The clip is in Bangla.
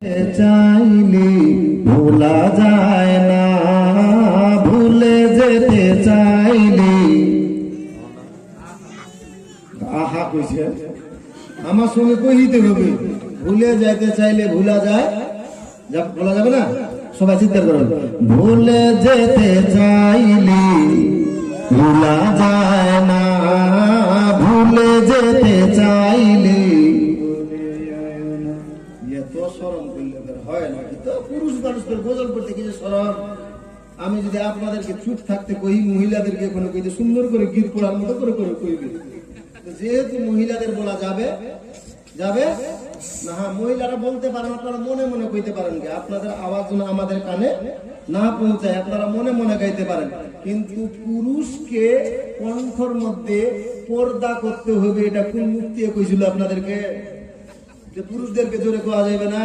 চাইলে ভোলা যায় না, ভুলে যেতে চাইলে আহা কইছে আমার সঙ্গে কইতে হবে। ভুলে যেতে চাইলে ভোলা যায়, বলা যাবে না? সবাই চিন্তা করুন। ভুলে যেতে চাইলে ভোলা যায় না, ভুলে যেতে চাইলে হয় না। তো পুরুষ মানুষদের গোসল করতে কিছু সরব। আমি যদি আপনাদেরকে চুপ থাকতে কই, মহিলাদেরকে কোনো কইতে সুন্দর করে গীত পড়ার মতো করে করে কইবে। যেহেতু মহিলাদের বলা যাবে যাবে না, হ্যাঁ মহিলারা বলতে পারেন, আপনারা মনে মনে কইতে পারেন, কি আপনাদের আওয়াজ যেন আমাদের কানে না পৌঁছায়, আপনারা মনে মনে গাইতে পারেন। কিন্তু পুরুষকে কণ্ঠর মধ্যে পর্দা করতে হবে, এটা কোন মুক্তি কইছিল আপনাদেরকে যে পুরুষদেরকে জোরে কোয়া যাবে না?